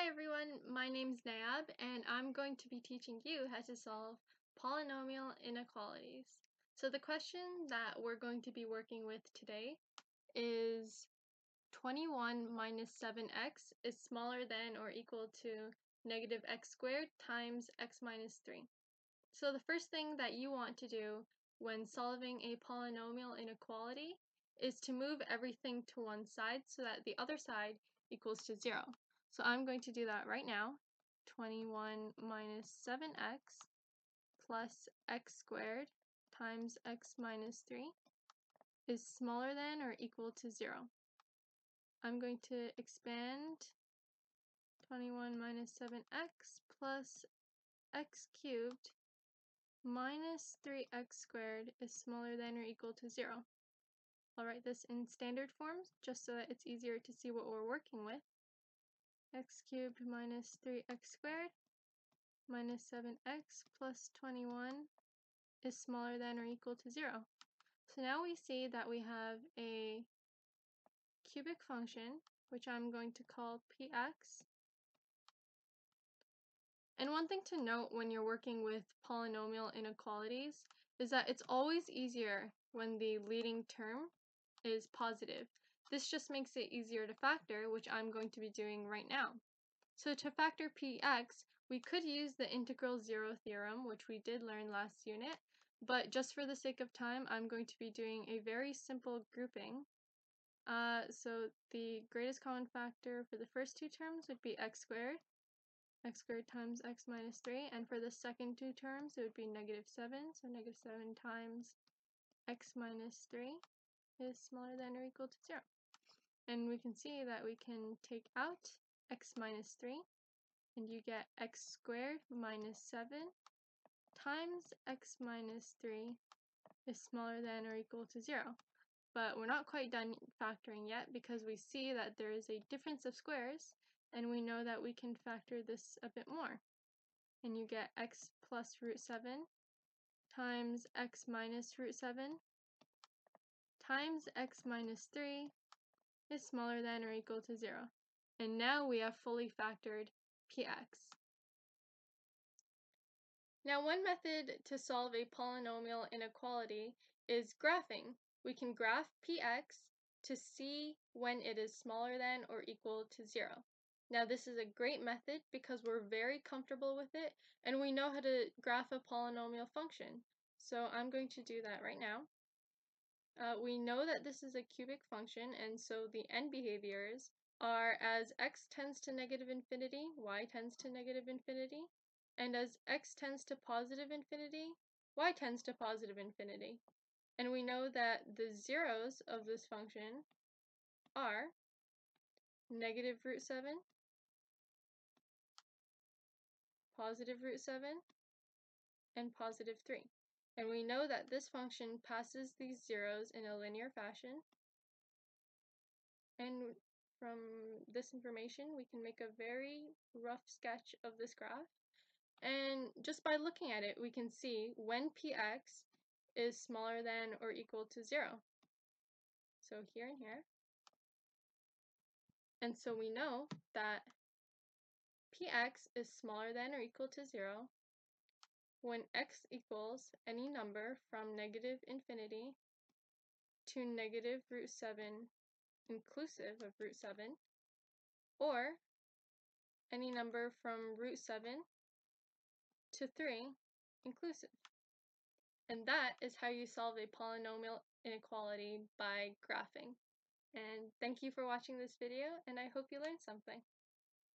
Hi everyone, my name's Nayab and I'm going to be teaching you how to solve polynomial inequalities. So the question that we're going to be working with today is 21 minus 7x is smaller than or equal to negative x squared times x minus 3. So the first thing that you want to do when solving a polynomial inequality is to move everything to one side so that the other side equals to 0. So I'm going to do that right now. 21 minus 7x plus x squared times x minus 3 is smaller than or equal to 0. I'm going to expand 21 minus 7x plus x cubed minus 3x squared is smaller than or equal to 0. I'll write this in standard forms just so that it's easier to see what we're working with. X cubed minus 3x squared minus 7x plus 21 is smaller than or equal to 0. So now we see that we have a cubic function, which I'm going to call px. And one thing to note when you're working with polynomial inequalities is that it's always easier when the leading term is positive. This just makes it easier to factor, which I'm going to be doing right now. So to factor px, we could use the integral zero theorem, which we did learn last unit, but just for the sake of time, I'm going to be doing a very simple grouping. So the greatest common factor for the first two terms would be x squared times x minus 3, and for the second two terms, it would be negative 7, so negative 7 times x minus 3 is smaller than or equal to 0. And we can see that we can take out x minus 3, and you get x squared minus 7 times x minus 3 is smaller than or equal to 0. But we're not quite done factoring yet because we see that there is a difference of squares, and we know that we can factor this a bit more. And you get x plus root 7 times x minus root 7 times x minus 3 is smaller than or equal to 0. And now we have fully factored px. Now one method to solve a polynomial inequality is graphing. We can graph px to see when it is smaller than or equal to 0. Now this is a great method because we're very comfortable with it and we know how to graph a polynomial function. So I'm going to do that right now. We know that this is a cubic function, and so the end behaviors are as x tends to negative infinity, y tends to negative infinity, and as x tends to positive infinity, y tends to positive infinity. And we know that the zeros of this function are negative root 7, positive root 7, and positive 3. And we know that this function passes these zeros in a linear fashion. And from this information, we can make a very rough sketch of this graph. And just by looking at it, we can see when px is smaller than or equal to 0. So here and here. And so we know that px is smaller than or equal to 0 when x equals any number from negative infinity to negative root 7 inclusive of root 7, or any number from root 7 to 3 inclusive. And that is how you solve a polynomial inequality by graphing. And thank you for watching this video, and I hope you learned something.